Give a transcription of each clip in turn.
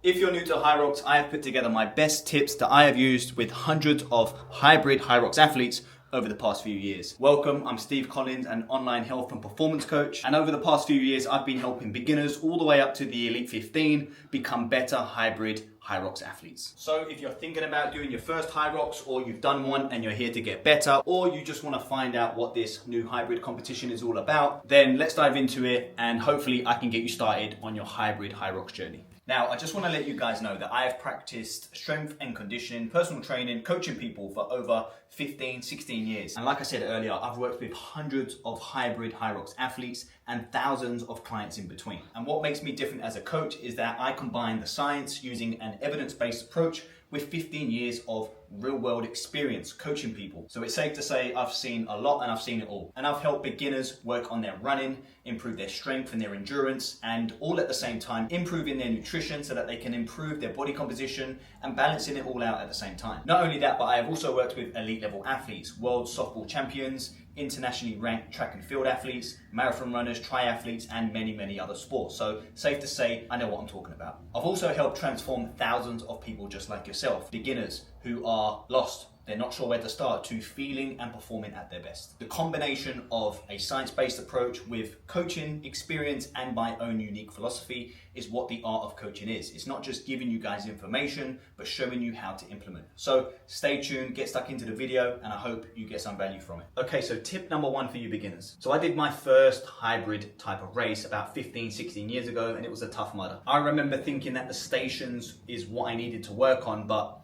If you're new to Hyrox, I have put together my best tips that I have used with hundreds of hybrid Hyrox athletes over the past few years. Welcome, I'm Steve Collins, an online health and performance coach. And over the past few years, I've been helping beginners all the way up to the Elite 15 become better hybrid Hyrox athletes. So if you're thinking about doing your first Hyrox, or you've done one and you're here to get better, or you just want to find out what this new hybrid competition is all about, then let's dive into it and hopefully I can get you started on your hybrid Hyrox journey. Now, I just want to let you guys know that I have practiced strength and conditioning, personal training, coaching people for over 15, 16 years. And like I said earlier, I've worked with hundreds of hybrid Hyrox athletes and thousands of clients in between. And what makes me different as a coach is that I combine the science using an evidence-based approach with 15 years of real-world experience coaching people. So it's safe to say I've seen a lot and I've seen it all. And I've helped beginners work on their running, improve their strength and their endurance, and all at the same time improving their nutrition so that they can improve their body composition and balancing it all out at the same time. Not only that, but I have also worked with elite level athletes, world softball champions, internationally ranked track and field athletes, marathon runners, triathletes, and many, many other sports. So safe to say, I know what I'm talking about. I've also helped transform thousands of people just like yourself, beginners who are lost, they're not sure where to start, to feeling and performing at their best. The combination of a science-based approach with coaching, experience, and my own unique philosophy is what the art of coaching is. It's not just giving you guys information, but showing you how to implement. So stay tuned, get stuck into the video, and I hope you get some value from it. Okay, so tip number one for you beginners. So I did my first hybrid type of race about 15, 16 years ago, and it was a tough mudder. I remember thinking that the stations is what I needed to work on, but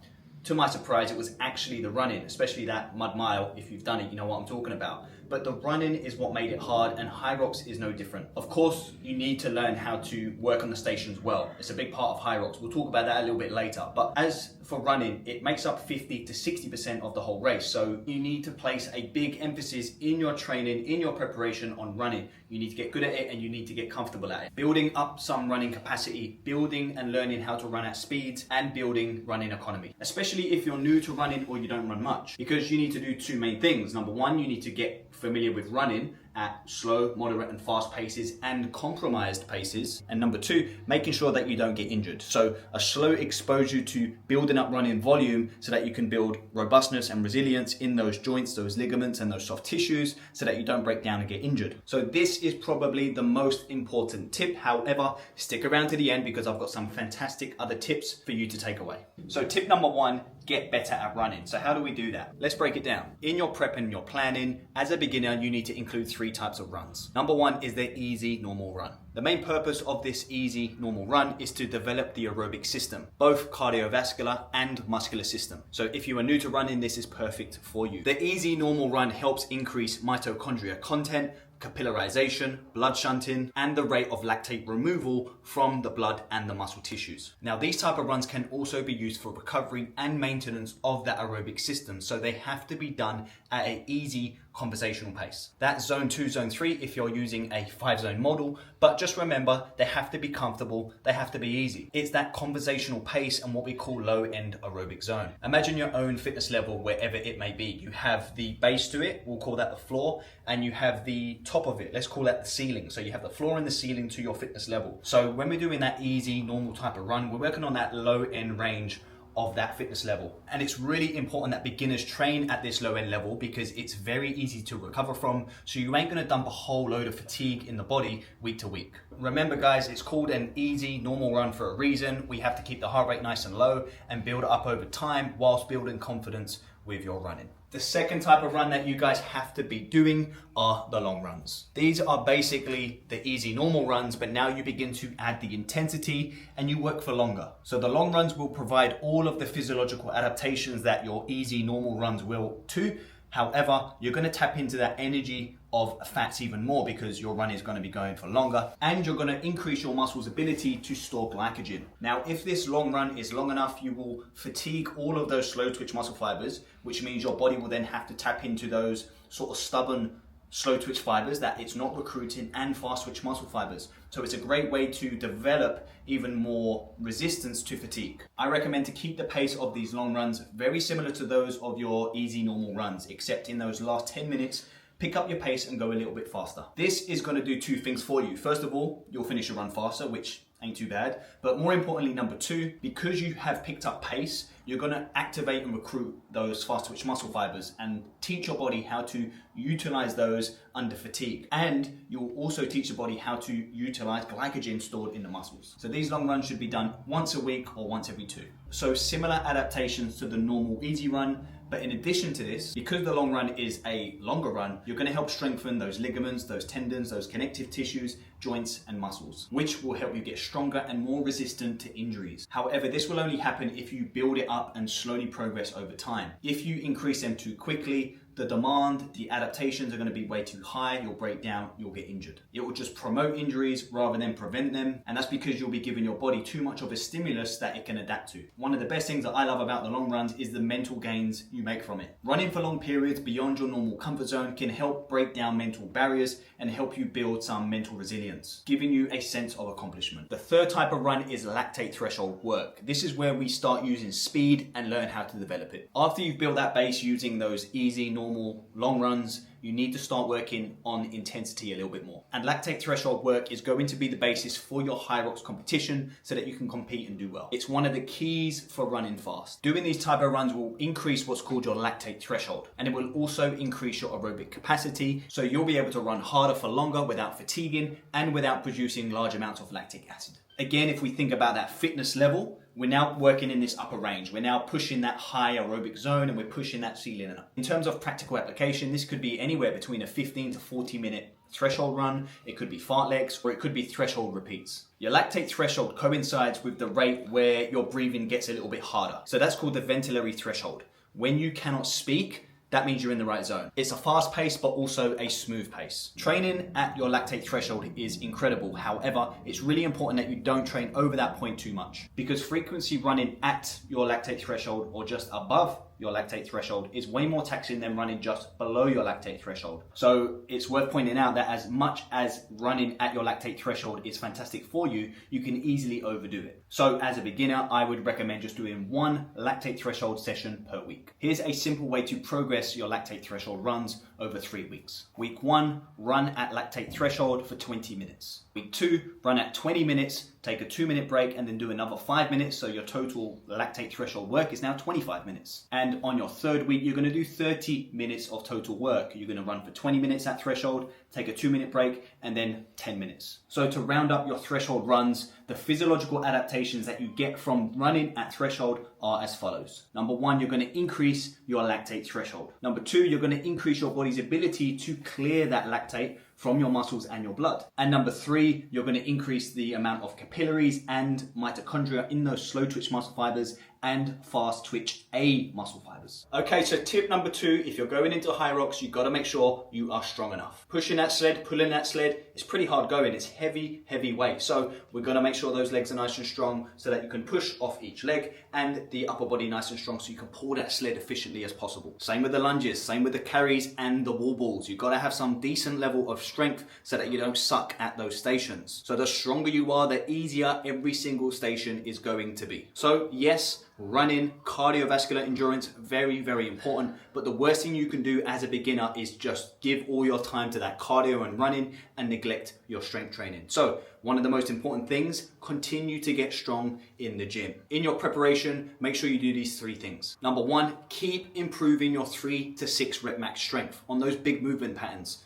to my surprise, it was actually the running, especially that mud mile. If you've done it, you know what I'm talking about. But the running is what made it hard, and Hyrox is no different. Of course, you need to learn how to work on the stations well. It's a big part of Hyrox. We'll talk about that a little bit later. But as for running, it makes up 50 to 60% of the whole race. So you need to place a big emphasis in your training, in your preparation on running. You need to get good at it and you need to get comfortable at it. Building up some running capacity, building and learning how to run at speeds, and building running economy. Especially if you're new to running or you don't run much, because you need to do two main things. Number one, you need to get familiar with running at slow, moderate, and fast paces and compromised paces. And number two, making sure that you don't get injured. So a slow exposure to building up running volume so that you can build robustness and resilience in those joints, those ligaments, and those soft tissues so that you don't break down and get injured. So this is probably the most important tip. However, stick around to the end because I've got some fantastic other tips for you to take away. So tip number one, get better at running. So how do we do that? Let's break it down. In your prep and your planning, as a beginner, you need to include three types of runs. Number one is the easy normal run. The main purpose of this easy normal run is to develop the aerobic system, both cardiovascular and muscular system. So if you are new to running, this is perfect for you. The easy normal run helps increase mitochondria content, capillarization, blood shunting, and the rate of lactate removal from the blood and the muscle tissues. Now, these type of runs can also be used for recovery and maintenance of that aerobic system, so they have to be done at an easy conversational pace. That's zone 2, zone 3 if you're using a 5-zone model, but just remember, they have to be comfortable, they have to be easy. It's that conversational pace and what we call low-end aerobic zone. Imagine your own fitness level wherever it may be. You have the base to it, we'll call that the floor, and you have the top of it, let's call that the ceiling. So you have the floor and the ceiling to your fitness level. So when we're doing that easy, normal type of run, we're working on that low-end range of that fitness level. And it's really important that beginners train at this low end level because it's very easy to recover from. So you ain't gonna dump a whole load of fatigue in the body week to week. Remember guys, it's called an easy normal run for a reason. We have to keep the heart rate nice and low and build it up over time whilst building confidence with your running. The second type of run that you guys have to be doing are the long runs. These are basically the easy normal runs, but now you begin to add the intensity and you work for longer. So the long runs will provide all of the physiological adaptations that your easy normal runs will too. However, you're going to tap into that energy of fats even more because your run is going to be going for longer, and you're going to increase your muscle's ability to store glycogen. Now, if this long run is long enough, you will fatigue all of those slow twitch muscle fibers, which means your body will then have to tap into those sort of stubborn slow twitch fibers that it's not recruiting and fast twitch muscle fibers. So it's a great way to develop even more resistance to fatigue. I recommend to keep the pace of these long runs very similar to those of your easy normal runs, except in those last 10 minutes, pick up your pace and go a little bit faster. This is going to do two things for you. First of all, you'll finish your run faster, which ain't too bad. But more importantly, number two, because you have picked up pace, you're gonna activate and recruit those fast twitch muscle fibers and teach your body how to utilize those under fatigue. And you'll also teach the body how to utilize glycogen stored in the muscles. So these long runs should be done once a week or once every 2. So similar adaptations to the normal easy run, but in addition to this, because the long run is a longer run, you're going to help strengthen those ligaments, those tendons, those connective tissues, joints and muscles, which will help you get stronger and more resistant to injuries. However, this will only happen if you build it up and slowly progress over time. If you increase them too quickly, the demand, the adaptations are going to be way too high, you'll break down, you'll get injured. It will just promote injuries rather than prevent them, and that's because you'll be giving your body too much of a stimulus that it can adapt to. One of the best things that I love about the long runs is the mental gains you make from it. Running for long periods beyond your normal comfort zone can help break down mental barriers and help you build some mental resilience, giving you a sense of accomplishment. The third type of run is lactate threshold work. This is where we start using speed and learn how to develop it. After you've built that base using those easy, normal, long runs, you need to start working on intensity a little bit more. And lactate threshold work is going to be the basis for your Hyrox competition so that you can compete and do well. It's one of the keys for running fast. Doing these type of runs will increase what's called your lactate threshold, and it will also increase your aerobic capacity, so you'll be able to run harder for longer without fatiguing and without producing large amounts of lactic acid. Again, if we think about that fitness level, we're now working in this upper range. We're now pushing that high aerobic zone and we're pushing that ceiling up. In terms of practical application, this could be anywhere between a 15 to 40 minute threshold run. It could be fartlegs, or it could be threshold repeats. Your lactate threshold coincides with the rate where your breathing gets a little bit harder. So that's called the ventilatory threshold. When you cannot speak, that means you're in the right zone. It's a fast pace, but also a smooth pace. Training at your lactate threshold is incredible. However, it's really important that you don't train over that point too much, because frequency running at your lactate threshold or just above your lactate threshold is way more taxing than running just below your lactate threshold. So it's worth pointing out that as much as running at your lactate threshold is fantastic for you, you can easily overdo it. So as a beginner, I would recommend just doing 1 lactate threshold session per week. Here's a simple way to progress your lactate threshold runs over 3 weeks. Week 1, run at lactate threshold for 20 minutes. Week 2, run at 20 minutes, take a 2-minute break, and then do another 5 minutes, so your total lactate threshold work is now 25 minutes. And on your 3rd week, you're going to do 30 minutes of total work. You're going to run for 20 minutes at threshold, take a 2-minute break, and then 10 minutes. So to round up your threshold runs, the physiological adaptations that you get from running at threshold are as follows. Number 1, you're going to increase your lactate threshold. Number 2, you're going to increase your body's ability to clear that lactate from your muscles and your blood. And number 3, you're going to increase the amount of capillaries and mitochondria in those slow twitch muscle fibers and fast twitch A muscle fibers. Okay, so tip number 2, if you're going into Hyrox, you've got to make sure you are strong enough. Pushing that sled, pulling that sled, it's pretty hard going. It's heavy, heavy weight. So we're going to make sure those legs are nice and strong so that you can push off each leg, and the upper body nice and strong so you can pull that sled efficiently as possible. Same with the lunges, same with the carries and the wall balls. You've got to have some decent level of strength so that you don't suck at those stations. So the stronger you are, the easier every single station is going to be. So yes, running, cardiovascular endurance, very, very important. But the worst thing you can do as a beginner is just give all your time to that cardio and running and neglect your strength training. So one of the most important things, continue to get strong in the gym. In your preparation, make sure you do these 3 things. Number 1, keep improving your 3 to 6 rep max strength on those big movement patterns.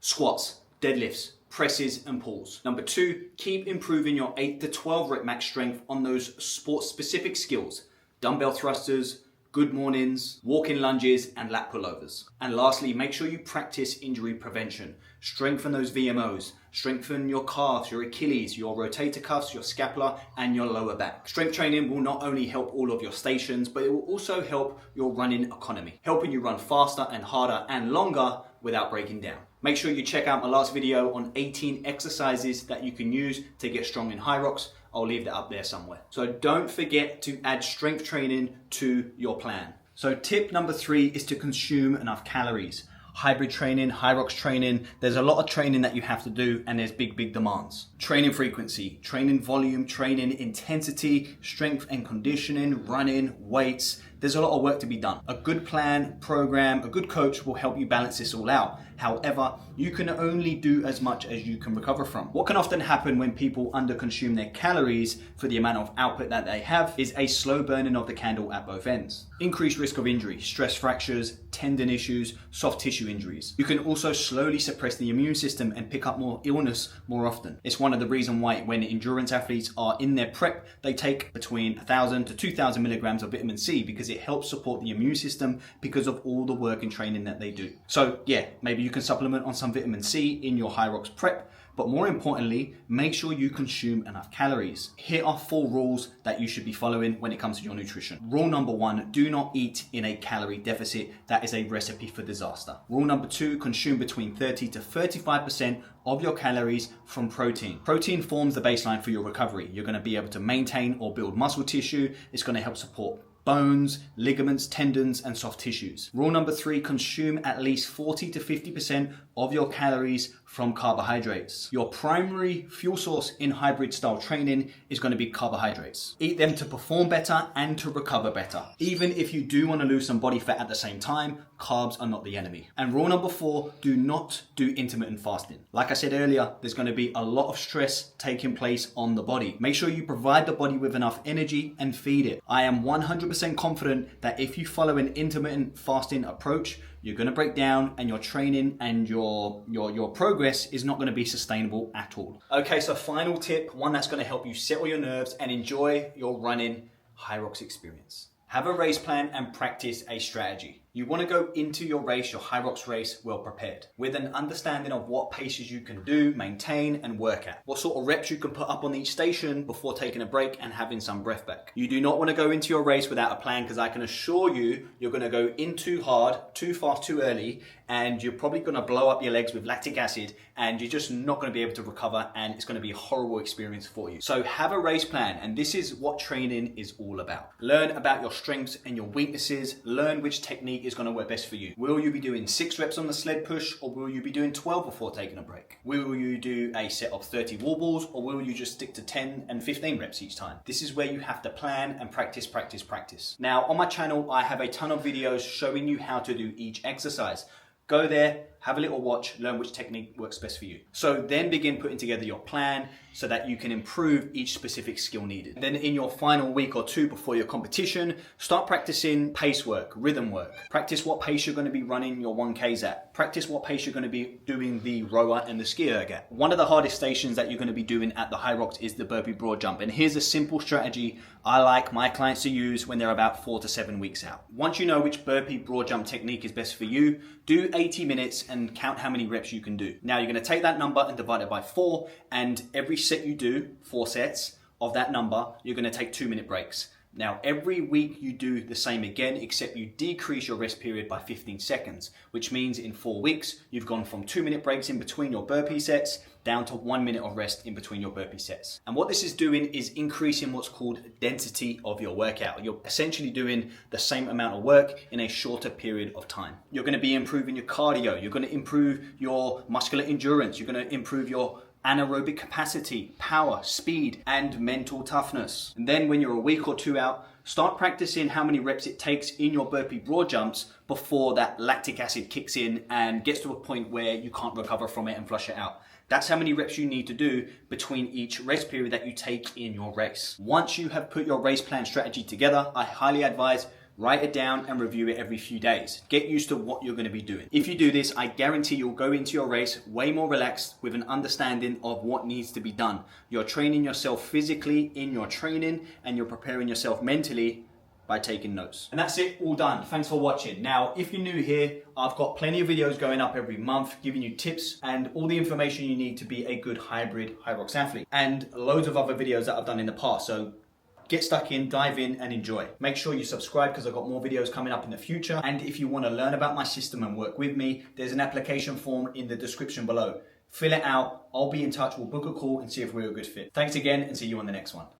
Squats, deadlifts, presses and pulls. Number 2, keep improving your 8 to 12 rep max strength on those sport specific skills. Dumbbell thrusters, good mornings, walking lunges and lat pullovers. And lastly, make sure you practice injury prevention. Strengthen those VMOs, strengthen your calves, your Achilles, your rotator cuffs, your scapula and your lower back. Strength training will not only help all of your stations, but it will also help your running economy, helping you run faster and harder and longer without breaking down. Make sure you check out my last video on 18 exercises that you can use to get strong in Hyrox. I'll leave that up there somewhere. So don't forget to add strength training to your plan. So tip number 3 is to consume enough calories. Hybrid training, Hyrox training, there's a lot of training that you have to do and there's big demands. Training frequency, training volume, training intensity, strength and conditioning, running, weights. There's a lot of work to be done. A good plan, program, a good coach will help you balance this all out. However, you can only do as much as you can recover from. What can often happen when people underconsume their calories for the amount of output that they have is a slow burning of the candle at both ends. Increased risk of injury, stress fractures, tendon issues, soft tissue injuries. You can also slowly suppress the immune system and pick up more illness more often. It's one of the reasons why when endurance athletes are in their prep, they take between 1,000 to 2,000 milligrams of vitamin C because it helps support the immune system because of all the work and training that they do. So yeah, maybe you can supplement on some vitamin C in your HYROX prep, but more importantly, make sure you consume enough calories. Here are 4 rules that you should be following when it comes to your nutrition. Rule number 1, do not eat in a calorie deficit. That is a recipe for disaster. Rule number 2, consume between 30 to 35% of your calories from protein. Protein forms the baseline for your recovery. You're going to be able to maintain or build muscle tissue. It's going to help support bones, ligaments, tendons, and soft tissues. Rule number 3, consume at least 40 to 50% of your calories from carbohydrates. Your primary fuel source in hybrid style training is going to be carbohydrates. Eat them to perform better and to recover better. Even if you do want to lose some body fat at the same time, carbs are not the enemy. And rule number 4, do not do intermittent fasting. Like I said earlier, there's going to be a lot of stress taking place on the body. Make sure you provide the body with enough energy and feed it. I am 100% confident that if you follow an intermittent fasting approach, you're going to break down and your training and your progress is not going to be sustainable at all. Okay, so final tip, one that's going to help you settle your nerves and enjoy your running HYROX experience. Have a race plan and practice a strategy. You want to go into your race, your HYROX race, well prepared, with an understanding of what paces you can do, maintain, and work at. What sort of reps you can put up on each station before taking a break and having some breath back. You do not want to go into your race without a plan, because I can assure you, you're going to go in too hard, too fast, too early, and you're probably going to blow up your legs with lactic acid, and you're just not going to be able to recover, and it's going to be a horrible experience for you. So have a race plan, and this is what training is all about. Learn about your strengths and your weaknesses. Learn which technique is going to work best for you. Will you be doing 6 reps on the sled push, or will you be doing 12 before taking a break? Will you do a set of 30 wall balls, or will you just stick to 10 and 15 reps each time? This is where you have to plan and practice, practice, practice. Now on my channel, I have a ton of videos showing you how to do each exercise. Go there, have a little watch, learn which technique works best for you. So then begin putting together your plan so that you can improve each specific skill needed. Then in your final week or 2 before your competition, start practicing pace work, rhythm work. Practice what pace you're going to be running your 1Ks at. Practice what pace you're going to be doing the rower and the ski erg at. One of the hardest stations that you're going to be doing at the HYROX is the burpee broad jump. And here's a simple strategy I like my clients to use when they're about 4 to 7 weeks out. Once you know which burpee broad jump technique is best for you, do 80 minutes and count how many reps you can do. Now you're going to take that number and divide it by 4, and every set you do, 4 sets of that number, you're going to take 2-minute breaks. Now every week you do the same again, except you decrease your rest period by 15 seconds, which means in 4 weeks, you've gone from 2-minute breaks in between your burpee sets down to 1 minute of rest in between your burpee sets. And what this is doing is increasing what's called density of your workout. You're essentially doing the same amount of work in a shorter period of time. You're going to be improving your cardio. You're going to improve your muscular endurance. You're going to improve your anaerobic capacity, power, speed, and mental toughness. And then when you're a week or 2 out, start practicing how many reps it takes in your burpee broad jumps before that lactic acid kicks in and gets to a point where you can't recover from it and flush it out. That's how many reps you need to do between each rest period that you take in your race. Once you have put your race plan strategy together, I highly advise write it down and review it every few days. Get used to what you're going to be doing. If you do this, I guarantee you'll go into your race way more relaxed with an understanding of what needs to be done. You're training yourself physically in your training, and you're preparing yourself mentally by taking notes. And that's it, all done. Thanks for watching. Now, if you're new here, I've got plenty of videos going up every month giving you tips and all the information you need to be a good hybrid HYROX athlete, and loads of other videos that I've done in the past. So get stuck in, dive in, and enjoy. Make sure you subscribe because I've got more videos coming up in the future. And if you want to learn about my system and work with me, there's an application form in the description below. Fill it out, I'll be in touch, we'll book a call and see if we're a good fit. Thanks again, and see you on the next one.